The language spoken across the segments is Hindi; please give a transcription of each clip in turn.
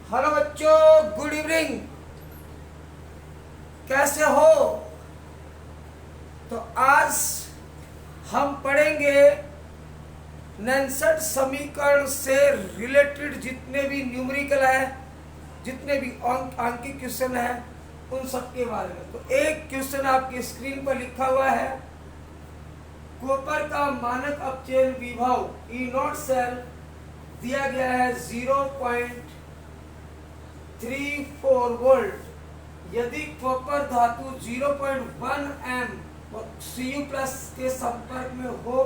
हेलो बच्चों, गुड इवनिंग। कैसे हो? तो आज हम पढ़ेंगे नैनसेट समीकरण से रिलेटेड जितने भी न्यूमेरिकल है, जितने भी अंकित क्वेश्चन है, उन सब के बारे में। तो एक क्वेश्चन आपकी स्क्रीन पर लिखा हुआ है, कॉपर का मानक अपचयन विभव ई नॉट सेल दिया गया है 0.34 वोल्ट। यदि कॉपर धातु 0.1 एम Cu प्लस के संपर्क में हो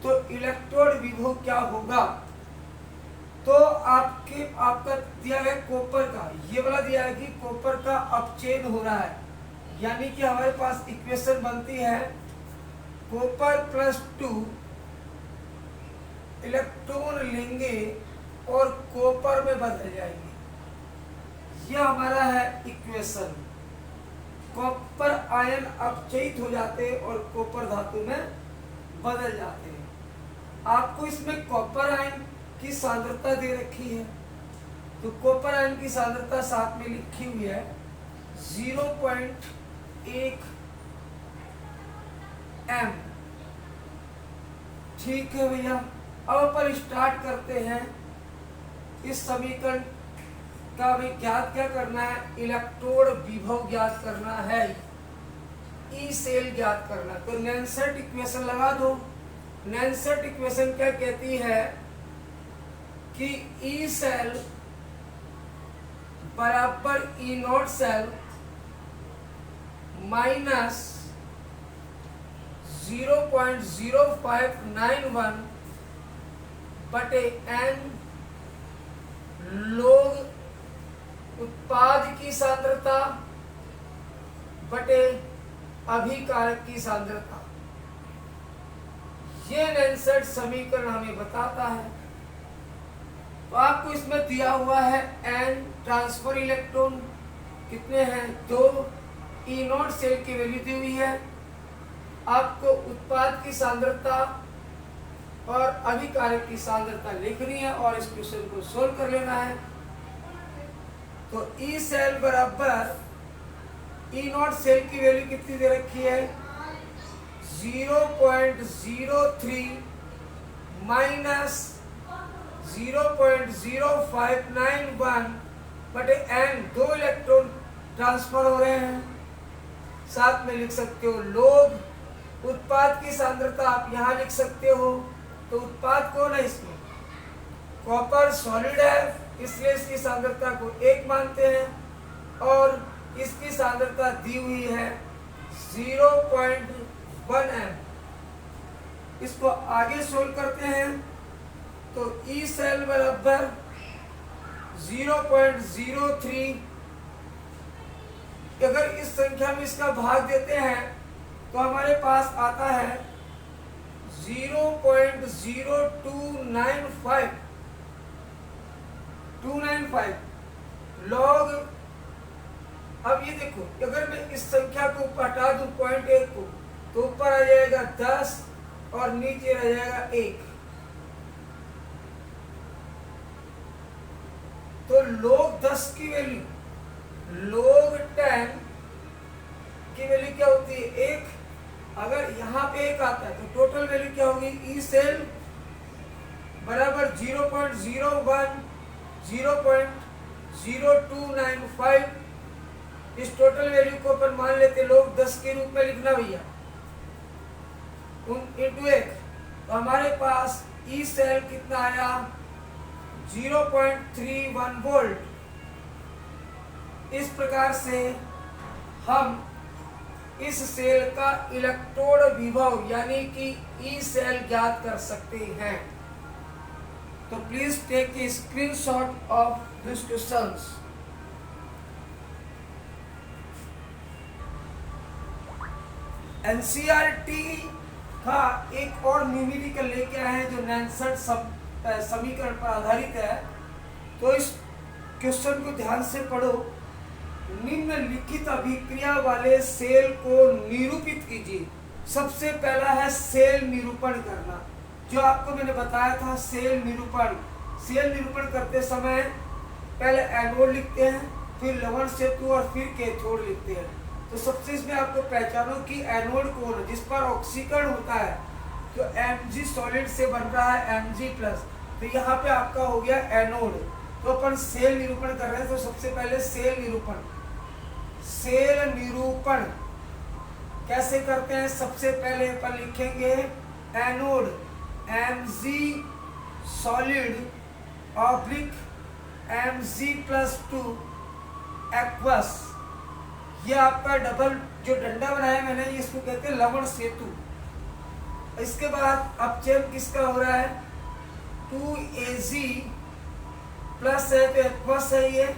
तो इलेक्ट्रोड विभव क्या होगा? तो आपका दिया गया कॉपर का, ये वाला दिया है कि कॉपर का अपचयन हो रहा है, यानी कि हमारे पास इक्वेशन बनती है कॉपर +2 इलेक्ट्रॉन लेंगे और कॉपर में बदल जाएंगे। यह हमारा है इक्वेशन। कॉपर आयन अपचयित हो जाते हैं और कॉपर धातु में बदल जाते हैं। आपको इसमें कॉपर आयन की सांद्रता दे रखी है, तो कॉपर आयन की सांद्रता साथ में लिखी हुई है 0.1 एम। ठीक है भैया, अब अपन स्टार्ट करते हैं। इस समीकरण का हमें ज्ञात क्या करना है? इलेक्ट्रोड विभव ज्ञात करना है, ई सेल ज्ञात करना। तो नैनसेट इक्वेशन लगा दो। नैनसेट इक्वेशन क्या कहती है कि ई सेल बराबर ई नॉट सेल माइनस 0.0591 बटे n लोग उत्पाद की सांद्रता बटे अभिकारक की सांद्रता। ये नैनसेट समीकरण हमें बताता है। तो आपको इसमें दिया हुआ है n ट्रांसफर इलेक्ट्रॉन कितने हैं? 2। ई नॉट सेल की वैल्यू दी हुई है। आपको उत्पाद की सांद्रता और अभिकारक की सांद्रता लिखनी है और इस क्वेश्चन को सोल्व कर लेना है। तो ई सेल बराबर ई नॉट सेल की वैल्यू कितनी दे रखी है? 0.03 माइनस 0.0591 बटे n। 2 इलेक्ट्रॉन ट्रांसफर हो रहे हैं। साथ में लिख सकते हो लोग। उत्पाद की सांद्रता आप यहाँ लिख सकते हो। तो उत्पाद कौन है इसमें? कॉपर सॉलिड है, इसलिए इसकी सांद्रता को 1 मानते हैं और इसकी सांद्रता दी हुई है 0.1 एम। इसको आगे सोल्व करते हैं। तो ई सेल बराबर 0.03, अगर इस संख्या में इसका भाग देते हैं तो हमारे पास आता है 0.0295 लॉग। अब ये देखो, अगर मैं इस संख्या को हटा दूं 0.1 को, तो ऊपर आ जाएगा 10 और नीचे रह जाएगा 1। तो log 10 की वैल्यू, log 10 की वैल्यू क्या होती है? 1। अगर यहाँ पे 1 आता है तो टोटल वैल्यू क्या होगी? ई सेल बराबर 0.01 0.0295। इस टोटल वैल्यू को अपन मान लेते log 10 के रूप में लिखना भैया, इंटू 1। तो हमारे पास ई सेल कितना आया? 0.31 वोल्ट। इस प्रकार से हम इस सेल का इलेक्ट्रोड विभव यानी कि ई सेल ज्ञात कर सकते हैं। तो please take a screenshot of this questions. NCERT का एक और न्यूमेरिकल लेके आए हैं जो नैनसेट समीकरण पर आधारित है। तो इस क्वेश्चन को ध्यान से पढ़ो। निम्नलिखित अभिक्रिया वाले सेल को निरूपित कीजिए। सबसे पहला है सेल निरूपण करना, जो आपको मैंने बताया था। सेल निरूपण करते समय पहले एनोड लिखते हैं, फिर लवण सेतु और फिर कैथोड लिखते हैं। तो सबसे इसमें आपको पहचानो कि एनोड कौन है, जिस पर ऑक्सीकरण होता है, तो Mg सॉलिड से बन रहा है Mg+, तो यहाँ पे आपका हो गया एनोड। तो अपन सेल निरूपण कर रहे हैं, तो सबसे पहले सेल निरूपण कैसे करते हैं। सबसे पहले अपन लिखेंगे anode Mg solid oblique Mg+2 aqueous. ये आपका डबल जो डंडा बनाया मैंने, इसको कहते हैं लवण सेतु। इसके बाद अपचयन किसका हो रहा है, 2Ag प्लस है तो एक्वस है ये,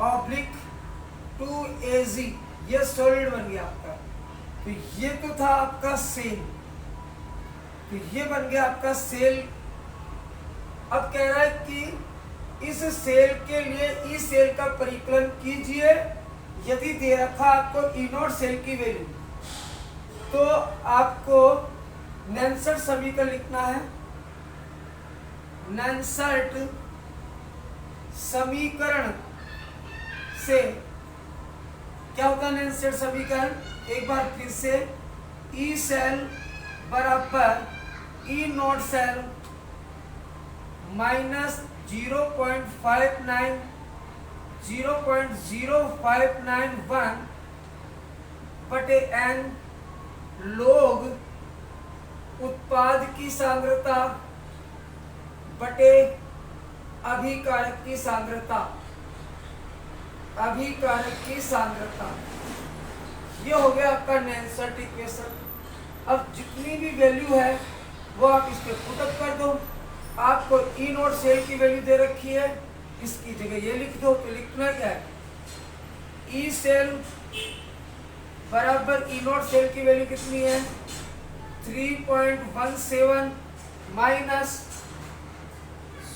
ऑब्लिक 2Ag, ये सॉलिड बन गया आपका। तो ये तो था आपका सेल, तो ये बन गया आपका सेल। अब कह रहा है कि इस सेल के लिए ई सेल का परिकलन कीजिए। यदि दे रखा आपको E0 सेल की वैल्यू, तो आपको नैनसर्ट समीकरण लिखना है। नैनसर्ट समीकरण से क्या होता है, नैनसर्ट समीकरण एक बार फिर से, ई सेल बराबर E0 सेल माइनस 0.0591 बटे n लोग उत्पाद की सांद्रता बटे अभिकारक की सांद्रता, ये हो गया आपका नैनसर्ट इक्वेशन। अब जितनी भी वैल्यू है वो आप इस पे पुटअप कर दो। आपको E0 सेल की वैल्यू दे रखी है, इसकी जगह ये लिख दो। तो लिखना क्या है, ई सेल बराबर E0 सेल की वैल्यू कितनी है, 3.17 माइनस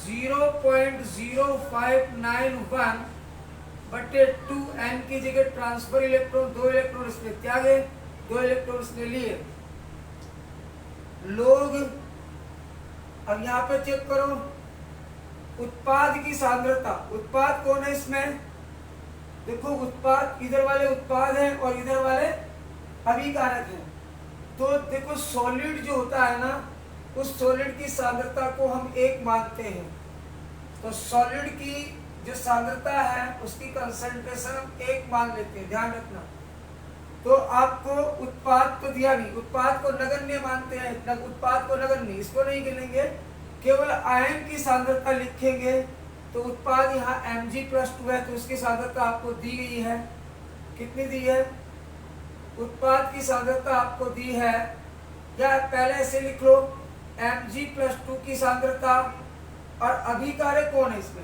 0.0591 बटे 2n की जगह ट्रांसफर इलेक्ट्रॉन, 2 इलेक्ट्रॉन इसने त्यागे, 2 इलेक्ट्रॉन इसने लिए। लोग, अब यहाँ पे चेक करो उत्पाद की सांद्रता, उत्पाद कौन है इसमें, देखो उत्पाद, इधर वाले उत्पाद हैं और इधर वाले अभिकारक हैं। तो देखो सॉलिड जो होता है ना, उस सॉलिड की सांद्रता को हम 1 मानते हैं। तो सॉलिड की जो सांद्रता है उसकी कंसंट्रेशन हम 1 मान लेते हैं, ध्यान रखना। तो आपको उत्पाद तो दिया नहीं, उत्पाद को नगण्य मानते हैं, उत्पाद को नगण्य, इसको नहीं गिनेंगे, केवल आयन की सांद्रता लिखेंगे। तो उत्पाद यहाँ Mg+2 है, तो उसकी सांद्रता आपको दी गई है, कितनी दी है, उत्पाद की सांद्रता आपको दी है, या पहले ऐसे लिख लो Mg+2 की सांद्रता। और अभिकारक कौन है इसमें,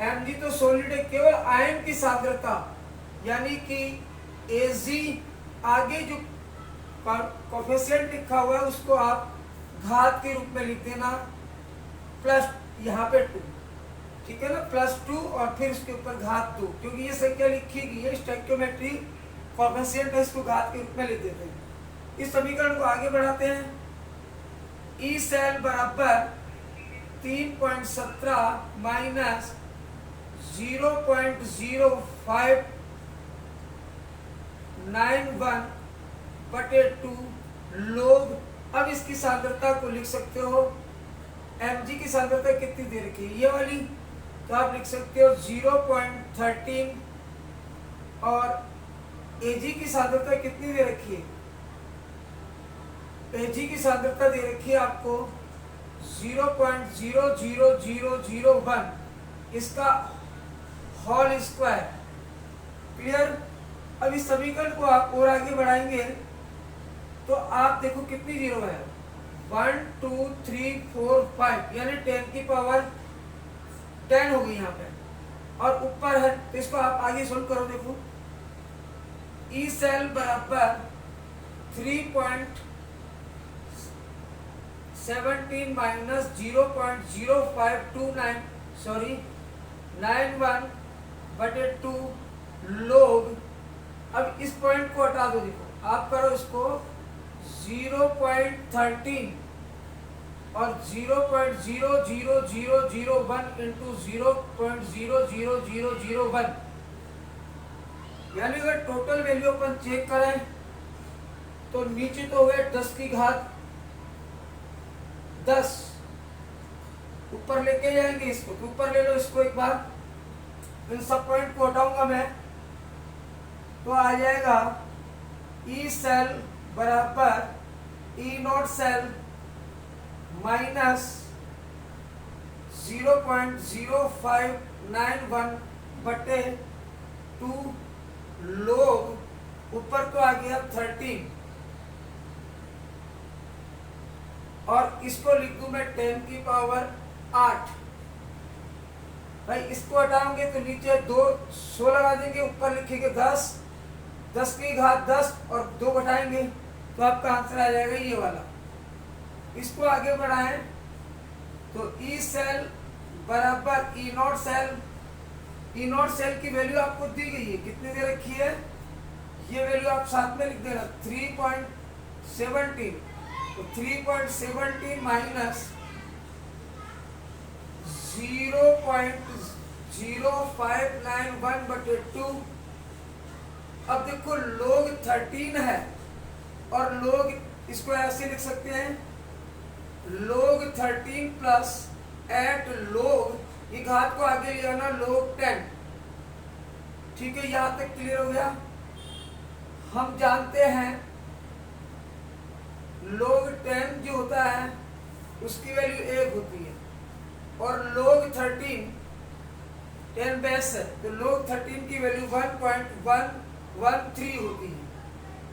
Mg तो सॉलिड है, केवल आयन की सांद्रता यानी कि Ag, आगे जो कोफिशिएंट लिखा हुआ है उसको आप घात के रूप में लिख देना, प्लस यहाँ पे 2, ठीक है ना, +2 और फिर उसके ऊपर घात 2, क्योंकि ये संख्या लिखी गई है स्टोइकियोमेट्री कोफिशिएंट है, इसको घात के रूप में लिख देते हैं। इस समीकरण को आगे बढ़ाते हैं। ई सेल बराबर 3.17 माइनस 0.0591 बटे 2 लोग। अब इसकी सांद्रता को लिख सकते हो, Mg की सांद्रता कितनी दे रखी है, ये वाली, तो आप लिख सकते हो 0.13 और Ag की सांद्रता कितनी दे रखी है, Ag की सांद्रता दे रखी है आपको 0.00001, इसका होल स्क्वायर। क्लियर। अब इस समीकरण को आप और आगे बढ़ाएंगे तो आप देखो कितनी जीरो है, 1 2 3 4 5, यानी 10 की पावर 10 हो गई यहाँ पे, और ऊपर है, तो इसको आप आगे सोल्व करो। देखो ई सेल बराबर 3.17 माइनस 0.0529 सॉरी 91 बटे 2 लोग। अब इस पॉइंट को हटा दो, देखो आप करो इसको 0.13 और 0.00001 इंटू 0.00001, यानी अगर टोटल वैल्यू अपन चेक करें तो नीचे तो हुए 10 की घात 10, ऊपर लेके जाएंगे इसको, तो ऊपर ले लो इसको एक बार, इन सब पॉइंट को हटाऊंगा मैं, तो आ जाएगा ई सेल बराबर ई नॉट सेल माइनस 0.0591 बटे 2 लोग, ऊपर तो आ गया 13, और इसको लिख दूं मैं 10 की पावर 8। भाई इसको हटाएंगे तो नीचे 2 100 लगा देंगे, ऊपर लिखेंगे 10, 10 की घात 10 और 2 घटाएंगे तो आपका आंसर आ जाएगा ये वाला। इसको आगे बढ़ाएं तो ई सेल बराबर E not cell, E not cell की वैल्यू आपको दी गई है, कितनी दे रखी है, ये वैल्यू आप साथ में लिख देना 3.17, तो 3.17 माइनस 0.0591 बटे 2। अब देखो लोग 13 है और लोग इसको ऐसे लिख सकते हैं, लोग 13 प्लस 8 लोग, ये घात को आगे ले जाना लोग 10। ठीक है, यहां तक क्लियर हो गया। हम जानते हैं लोग 10 जो होता है उसकी वैल्यू 1 होती है, और लोग 13 10 बेस है तो लोग 13 की वैल्यू 1.113 होती है।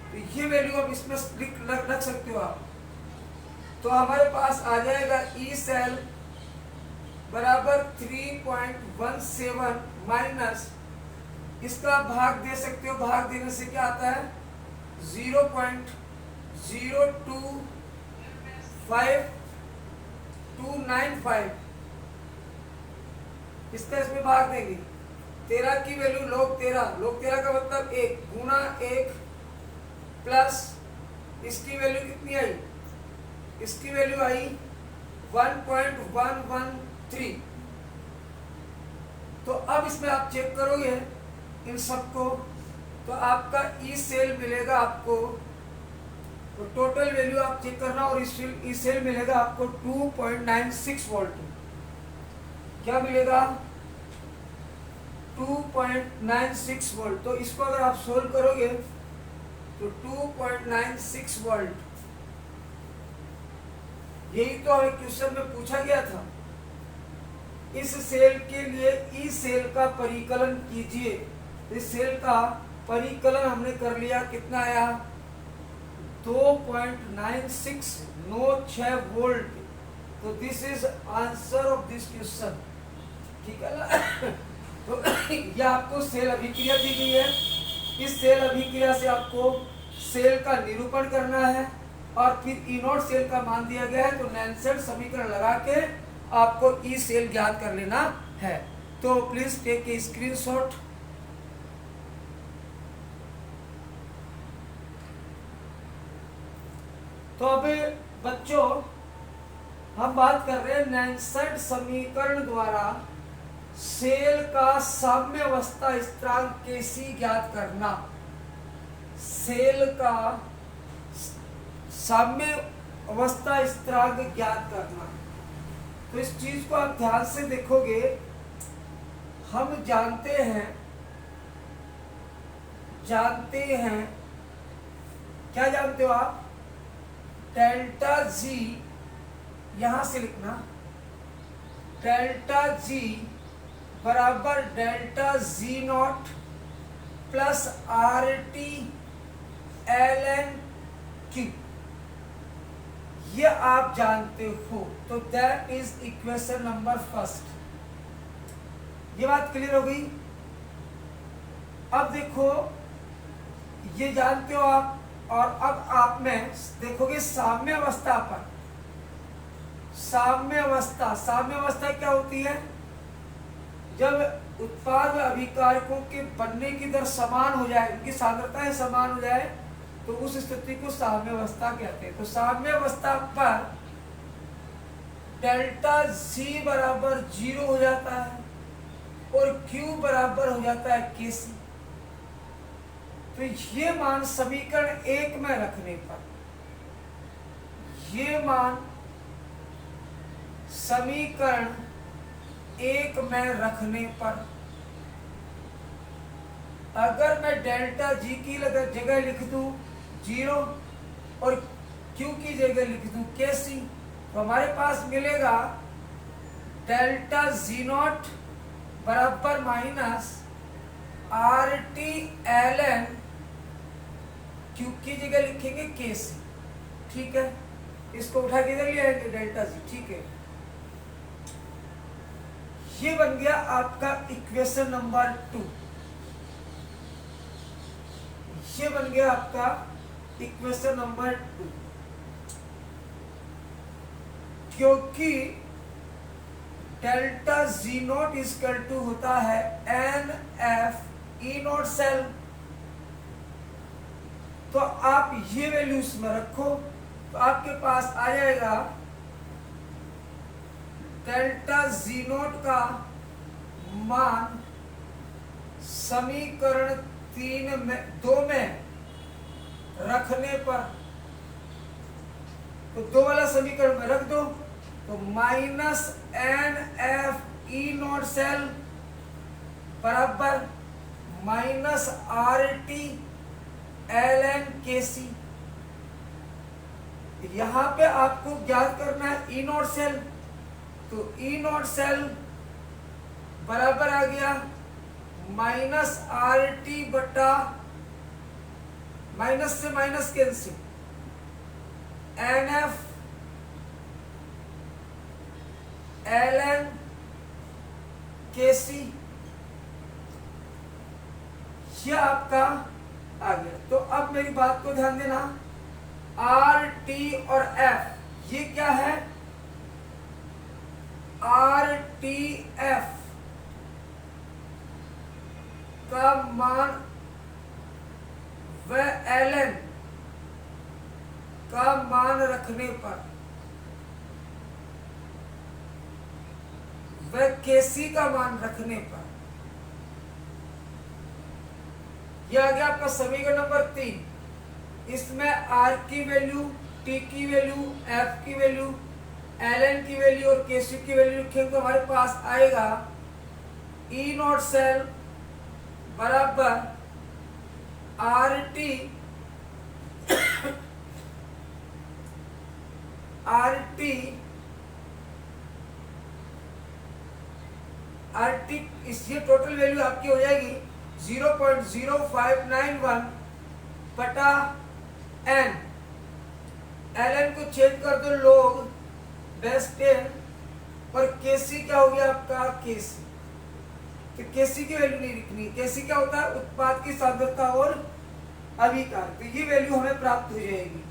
तो ये वैल्यू अब इसमें रख सकते हो आप। तो हमारे पास आ जाएगा ई सेल बराबर 3.17 माइनस, इसका भाग दे सकते हो, भाग देने से क्या आता है 0.025295, इसका इसमें भाग देंगे। 13 की वैल्यू लोग 13 का मतलब 1 गुना 1 प्लस इसकी वैल्यू कितनी आई, इसकी वैल्यू आई 1.113। तो अब इसमें आप चेक करोगे इन सबको तो आपका ई सेल मिलेगा आपको, तो टोटल वैल्यू आप चेक करना, और ई सेल मिलेगा आपको 2.96 वोल्ट। क्या मिलेगा 2.96 वोल्ट। तो इसको अगर आप सोल्व करोगे तो 2.96 वोल्ट, यही तो हमें क्वेश्चन में पूछा गया था। इस सेल के लिए ई सेल का परिकलन कीजिए। इस सेल का परिकलन हमने कर लिया, कितना आया 2.96 वोल्ट। तो this is answer of this question. ठीक है ना। तो ये आपको सेल अभिक्रिया दी गई है, इस सेल अभिक्रिया से आपको सेल का निरूपण करना है, और फिर ई नॉट सेल का मान दिया गया है, तो नैनसेट समीकरण लगा के आपको ई सेल ज्ञात कर लेना है। तो प्लीज टेक ए स्क्रीनशॉट। तो अब बच्चों हम बात कर रहे हैं नैनसेट समीकरण द्वारा सेल का साम्यावस्था स्थिरांक कैसी ज्ञात करना। सेल का साम्य अवस्था स्थिरांक ज्ञात करना। तो इस चीज को आप ध्यान से देखोगे, हम जानते हैं क्या जानते हो आप, डेल्टा जी, यहां से लिखना डेल्टा जी बराबर delta G not plus R T L N Q, ये आप जानते हो। तो that is equation number first. ये बात क्लियर हो गई। अब देखो ये जानते हो आप, और अब आप में देखोगे साम्य अवस्था पर। साम्य अवस्था क्या होती है, जब उत्पाद अभिकारकों के बनने की दर समान हो जाए, उनकी सांद्रताएं समान हो जाए, तो उस स्थिति को साम्य अवस्था कहते हैं। तो साम्य अवस्था पर डेल्टा जी बराबर 0 हो जाता है और Q बराबर हो जाता है KC। तो ये मान समीकरण 1 में रखने पर, ये मान समीकरण 1 में रखने पर अगर मैं डेल्टा जी की जगह लिख दूं 0 और Q की जगह लिख दूं KC, तो हमारे पास मिलेगा डेल्टा जी नॉट बराबर माइनस RT ln Q की जगह लिखेंगे KC। ठीक है, इसको उठा के इधर ले आएंगे डेल्टा जी। ठीक है, ये बन गया आपका इक्वेशन नंबर 2। ये बन गया आपका इक्वेशन नंबर 2, क्योंकि delta G not equal to होता है NF E नॉट सेल। तो आप ये वैल्यू इसमें रखो तो आपके पास आ जाएगा डेल्टा जी नॉट का मान समीकरण 2 में रखने पर, तो 2 वाला समीकरण में रख दो तो minus NF E not cell बराबर माइनस RT ln KC। यहां पे आपको ज्ञात करना है E नॉट सेल, तो E नॉट सेल बराबर आ गया माइनस RT बटा माइनस से minus cancel NF ln KC। यह आपका आ गया। तो अब मेरी बात को ध्यान देना, RT और F ये क्या है, RTF का मान व ln का मान रखने पर व KC का मान रखने पर, यह आ गया आपका समीकरण नंबर 3। इसमें R की वैल्यू, T की वैल्यू, F की वैल्यू, ln की वैल्यू और KC की वैल्यू लिखेंगे तो हमारे पास आएगा E नॉट सेल बराबर RT इसकी टोटल वैल्यू आपकी हो जाएगी 0.0591 बटा n। ln को चेंज कर दो लोग बेस 10 और KC क्या हो गया आपका KC। तो KC की वैल्यू नहीं लिखनी, KC क्या होता है उत्पाद की सांद्रता और अभिकार। तो ये वैल्यू हमें प्राप्त हो जाएगी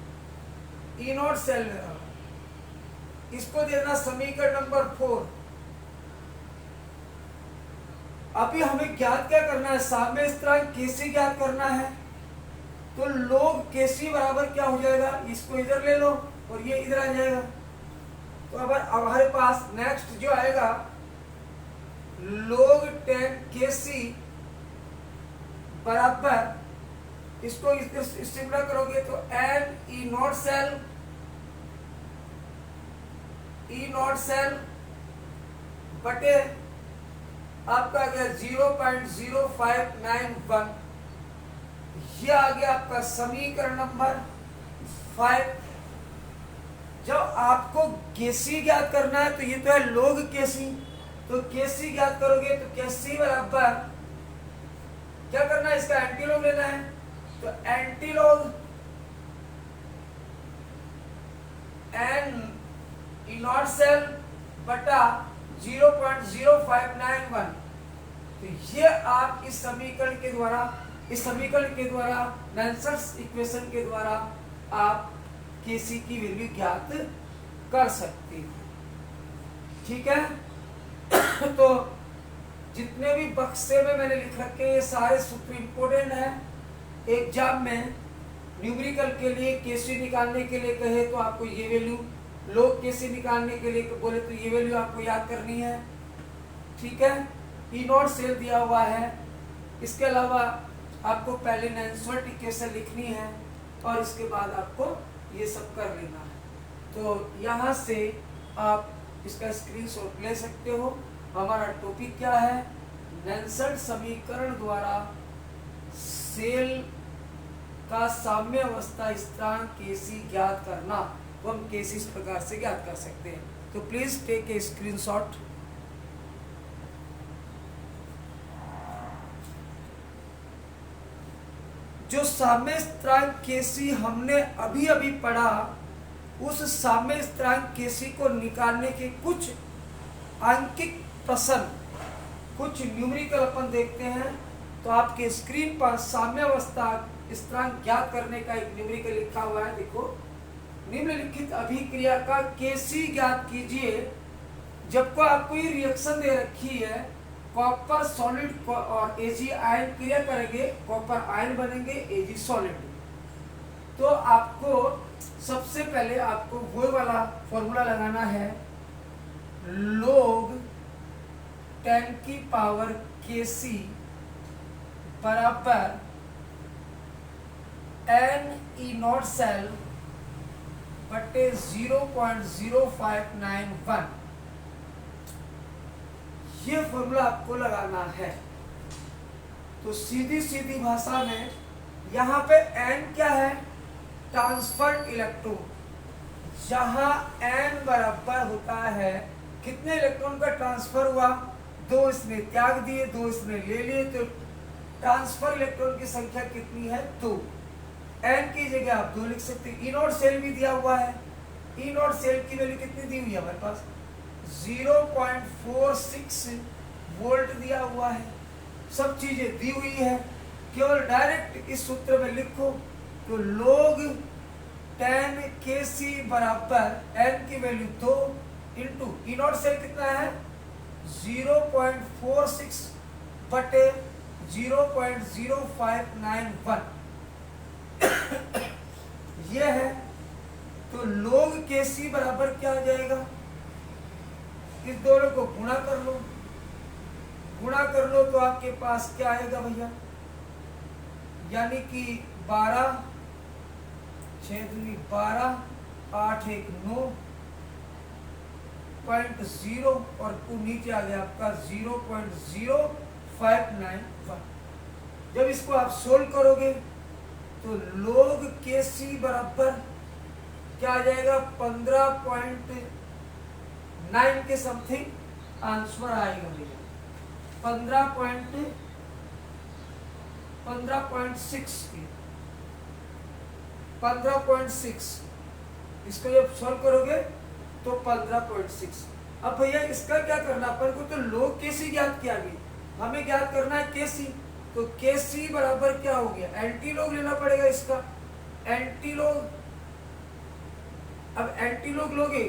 E नॉट सेल में। इसको देना समीकरण नंबर 4। अभी हमें ज्ञात क्या करना है, साम्य स्थिरांक KC ज्ञात करना है। तो log KC बराबर क्या हो जाएगा, इसको इधर ले लो और ये इधर आ जाएगा। तो अब हमारे पास नेक्स्ट जो आएगा log 10 KC बराबर, इसको सिमला करोगे तो n E नॉट सेल बटे आपका आ गया 0.0591। ये आ गया आपका समीकरण नंबर 5। जब आपको KC ज्ञात करना है तो ये तो है log KC, तो KC ज्ञात करोगे तो KC बराबर क्या करना है, इसका एंटीलॉग लेना है। तो antilog n E not cell बटा 0.0591। तो ये आप इस समीकरण के द्वारा नेल्सन्स इक्वेशन के द्वारा आप KC की वैल्यू ज्ञात कर सकते हैं। ठीक है। तो जितने भी बक्से में मैंने लिख रखे हैं ये सारे सुपर इम्पोर्टेंट है। एग्जाम में न्यूमेरिकल के लिए KC निकालने के लिए कहे तो आपको ये वैल्यू लोग कैसे निकालने के लिए बोले तो ये वैल्यू आपको याद करनी है, ठीक है। ई नॉट सेल दिया हुआ है, इसके अलावा आपको पहले नैनसर्ट इक्वेशन लिखनी है और इसके बाद आपको ये सब कर लेना है। तो यहाँ से आप इसका स्क्रीनशॉट ले सकते हो। हमारा टॉपिक क्या है, नैनसर्ट समीकरण द्वारा सेल का साम्य अवस्था स्थिरांक केसी ज्ञात करना, तो हम केसी इस प्रकार से ज्ञात कर सकते हैं। तो प्लीज टेक ए स्क्रीनशॉट। जो साम्य स्थिरांक केसी हमने अभी अभी पढ़ा, उस साम्य स्थिरांक केसी को निकालने के कुछ आंकिक प्रश्न, कुछ न्यूमेरिकल अपन देखते हैं। तो आपके स्क्रीन पर साम्य अवस्था स्थिरांक ज्ञात करने का एक न्यूमेरिकल लिखा हुआ है, देखो। निम्नलिखित अभिक्रिया का केसी ज्ञात कीजिए। जब को आपको ये रिएक्शन दे रखी है, कॉपर सॉलिड और एजी आयन क्रिया करेंगे, कॉपर आयन बनेंगे, एजी सॉलिड। तो आपको सबसे पहले आपको वो वाला फॉर्मूला लगाना है, log 10 की पावर Kc बराबर n ई नॉट सेल बटे 0.0591। ये फॉर्मूला आपको लगाना है। तो सीधी सीधी भाषा में यहाँ पे n क्या है, ट्रांसफर्ड इलेक्ट्रॉन। जहां n बराबर होता है कितने इलेक्ट्रॉन का ट्रांसफर हुआ, 2 इसने त्याग दिए, 2 इसने ले लिए, तो ट्रांसफर इलेक्ट्रॉन की संख्या कितनी है, 2। n की जगह आप 2 लिख सकते हैं। ई नॉट सेल भी दिया हुआ है, ई नॉट सेल की वैल्यू कितनी दी हुई है हमारे पास, 0.46 वोल्ट दिया हुआ है। सब चीजें दी हुई है, केवल डायरेक्ट इस सूत्र में लिखो। तो log 10 Kc बराबर n की value 2 into E not cell कितना है, 0.46 बटे 0.0591 यह है। तो log Kc बराबर क्या आ जाएगा, इस दोनों को गुणा कर लो, गुणा कर लो तो आपके पास क्या आएगा भैया, यानी कि 12 6 दूनी 12 8 1 9.0 और नीचे आ गया आपका 0.0591। जब इसको आप सोल्व करोगे तो log Kc बराबर क्या आ जाएगा, 15.9 के समथिंग आंसर आएगा भैया, 15.6 इसको जब सॉल्व करोगे तो 15.6। अब भैया इसका क्या करना, अपन को तो log Kc ज्ञात किया गया, हमें ज्ञात करना है Kc। तो Kc बराबर क्या हो गया, एंटी लॉग लेना पड़ेगा इसका, एंटी लॉग। अब एंटी लॉग लोगे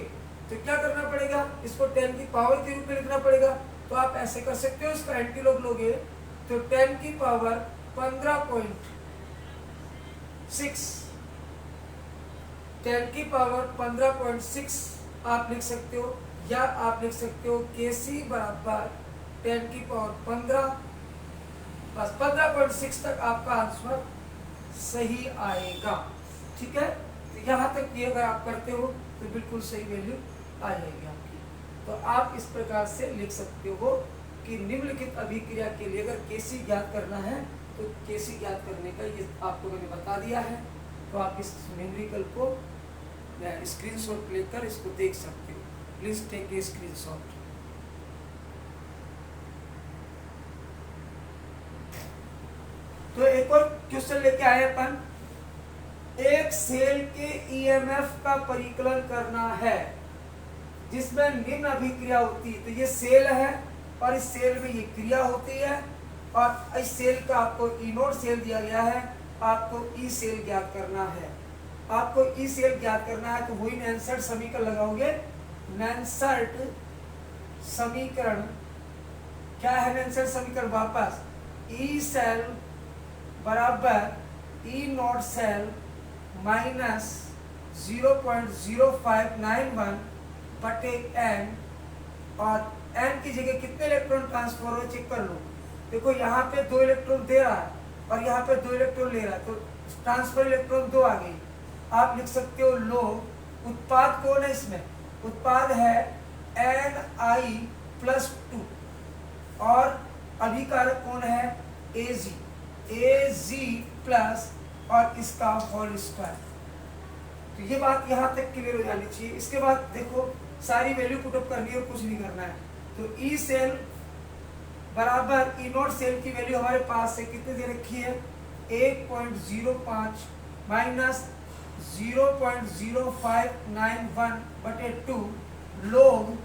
तो क्या करना पड़ेगा, इसको 10 की पावर के रूप में लिखना पड़ेगा। तो आप ऐसे कर सकते हो, इसका एंटी लॉग लोगे तो 10 की पावर 15.6, 10 की पावर 15.6 आप लिख सकते हो, या आप लिख सकते हो Kc बराबर 10 की पावर 15 बस 15.6 तक आपका आंसर सही आएगा, ठीक है। तो यहाँ तक ये अगर आप करते हो तो बिल्कुल सही वैल्यू आ जाएगी आपकी। तो आप इस प्रकार से लिख सकते हो कि निम्नलिखित अभिक्रिया के लिए अगर Kc ज्ञात करना है तो Kc ज्ञात करने का ये आपको मैंने बता दिया है। तो आप इस न्यूमेरिकल को स्क्रीनशॉट लेकर इसको देख सकते हो। Please take a screenshot. तो एक और क्वेश्चन लेके आए अपन, एक सेल के ईएमएफ का परिकलन करना है जिसमें निम्न अभिक्रिया होती है। तो ये सेल है और इस सेल में ये क्रिया होती है, और इस सेल का आपको ई नोट सेल दिया गया है, आपको ई सेल ज्ञात करना है। आपको ई सेल ज्ञात करना है तो वही नैनसर्ट समीकरण लगाओगे। नैनसर्ट समीकरण क्या है, नैनसर्ट समीकरण वापस ई सेल बराबर ई नॉट सेल माइनस 0.0591 बटे n, और n की जगह कितने इलेक्ट्रॉन ट्रांसफर हो चेक कर लो। देखो यहाँ पे 2 इलेक्ट्रॉन दे रहा है और यहाँ पे 2 इलेक्ट्रॉन ले रहा है, तो ट्रांसफर इलेक्ट्रॉन 2 आ गई। आप लिख सकते हो लोग, उत्पाद कौन है इसमें, उत्पाद है Ni+2, और अभिकारक कौन है Ag प्लस और इसका होल स्क्वायर। तो ये बात यहाँ तक क्लियर हो जानी चाहिए। इसके बाद देखो सारी वैल्यू पुटअप करनी है और कुछ नहीं करना है। तो ई सेल बराबर ई नॉट सेल की वैल्यू हमारे पास है, कितने दे रखी है 1.05 माइनस 0.0591 बटे 2 लोग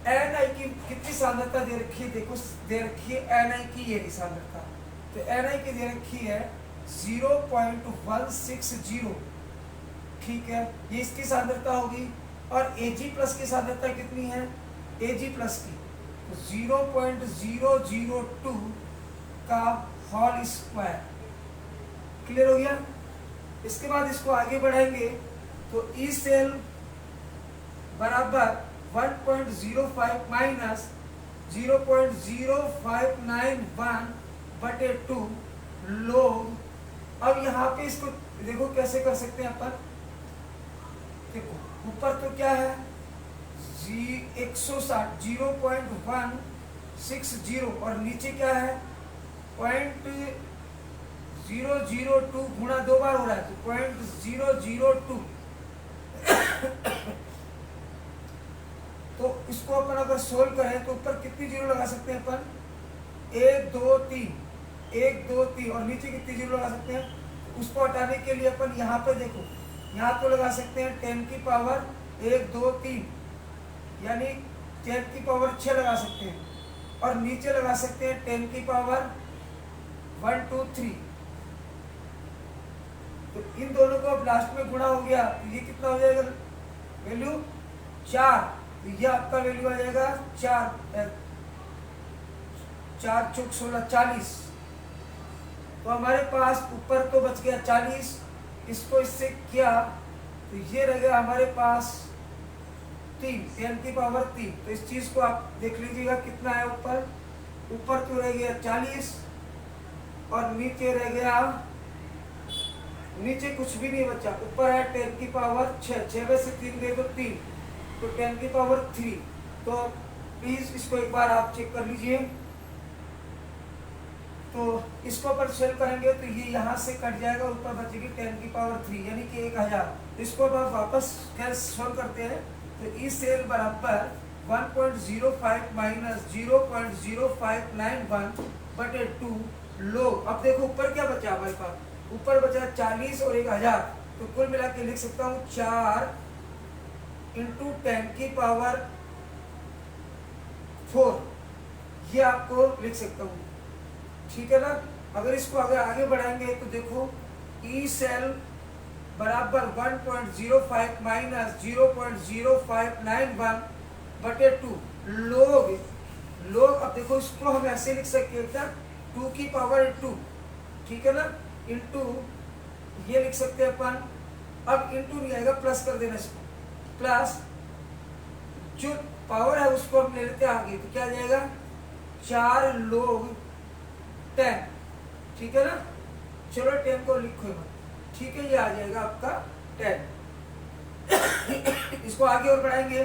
Ni की कितनी सांद्रता दे रखी है, देखो दे रखी है Ni की ये सांद्रता, तो Ni की दे रखी है 0.160, ठीक है, ये इसकी सांद्रता होगी। और Ag प्लस की सांद्रता कितनी है, Ag प्लस की तो 0.002 का होल स्क्वायर। क्लियर हो गया। इसके बाद इसको आगे बढ़ाएंगे तो ई सेल बराबर 1.05 माइनस 0.0591 बटे 2 लोग। अब यहाँ पे इसको देखो कैसे कर सकते हैं अपन, देखो ऊपर तो क्या है 160 0.160 और नीचे क्या है 0.002 गुणा 2 बार हो रहा है तो 0.002 तो इसको अपन अगर सोल्व करें तो ऊपर कितनी जीरो लगा सकते हैं अपन 1 2 3 1 2 3 और नीचे कितनी जीरो लगा सकते हैं। उसको हटाने के लिए अपन यहाँ पे देखो यहाँ तो लगा सकते हैं 10 की पावर 1 2 3 यानी 10 की पावर 6 लगा सकते हैं, और नीचे लगा सकते हैं 10 की पावर 1 2 3। तो इन दोनों को अब लास्ट में गुणा हो गया तो ये कितना हो जाएगा वैल्यू 4, तो ये आपका वैल्यू आ जाएगा 4 चौक 16 40। तो हमारे पास ऊपर तो बच गया 40, इसको इससे किया तो ये रह गया हमारे पास 3 10 की पावर 3। तो इस चीज को आप देख लीजिएगा कितना है ऊपर, ऊपर तो रह गया 40 और नीचे रह गया, नीचे कुछ भी नहीं बचा, ऊपर है 10 की पावर 6 में से 3 गए तो 3 तो 10 की पावर 3। तो प्लीज इसको एक बार आप चेक कर लीजिए। तो इसको अपन सोल्व करेंगे तो ये यहाँ से कट जाएगा, ऊपर बचेगी 10 की पावर 3 यानी कि 1000। तो इसको अब आप वापस सोल्व करते हैं तो ई सेल बराबर 1.05 माइनस 0.0591 बटे 2 लोग। अब देखो ऊपर क्या बचा हमारे पास, ऊपर बचा 40 और 1000, तो कुल मिला के लिख सकता हूँ 4 इंटू 10 की पावर 4, ये आपको लिख सकता हूँ, ठीक है ना। अगर इसको अगर आगे बढ़ाएंगे तो देखो ई सेल बराबर 1.05 माइनस 0.0591 बटे 2 लोग। अब देखो इसको हम ऐसे लिख सकते हैं क्या 2 की पावर 2, ठीक है ना, इंटू ये लिख सकते हैं अपन। अब इंटू नहीं आएगा, प्लस कर देना इसको, प्लस जो पावर है उसको हम ले लेते हैं आगे, तो क्या आ जाएगा 4 लोग 10, ठीक है ना। चलो 10 को लिखो, ठीक है, ये आ जाएगा आपका 10। इसको आगे और बढ़ाएंगे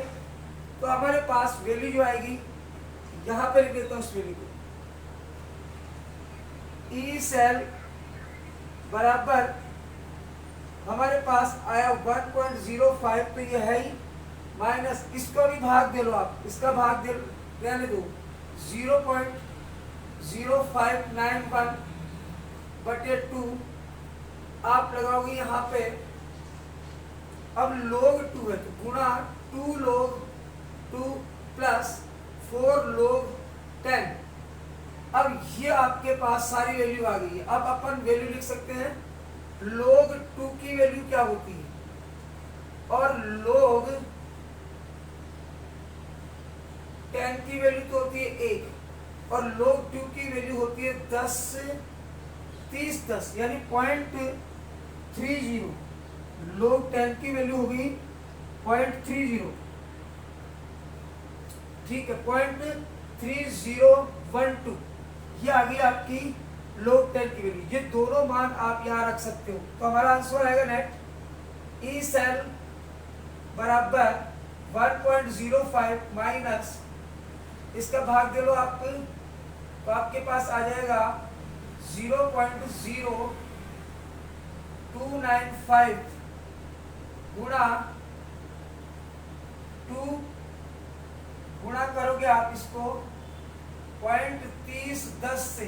तो हमारे पास वैल्यू जो आएगी यहाँ पे लिख देता हूँ उस वैल्यू को, ई सेल बराबर हमारे पास आया 1.05, तो ये है ही, माइनस इसको भी भाग दे लो आप, इसका भाग दे रहने दो 0.0591 बटे 2 आप लगाओगे यहाँ पे। अब लोग 2 है तो गुणा 2 लोग 2 प्लस 4 लोग 10। अब ये आपके पास सारी वैल्यू आ गई है। अब अपन वैल्यू लिख सकते हैं लोग 2 की वैल्यू क्या होती है, और लोग 10 की वैल्यू तो होती है 1, और लोग 2 की वैल्यू होती है 10 30 10 यानी 0.30। log 10 की वैल्यू होगी 0.30, ठीक है, 0.3012, ये आ गई आपकी log 10 की वैल्यू। ये दोनों मान आप यहाँ रख सकते हो। तो हमारा आंसर आएगा नेट ई सेल बराबर 1.05 माइनस इसका भाग दे लो आप, तो आपके पास आ जाएगा 0.0295 गुणा 2, गुणा करोगे आप इसको 0.3010 से,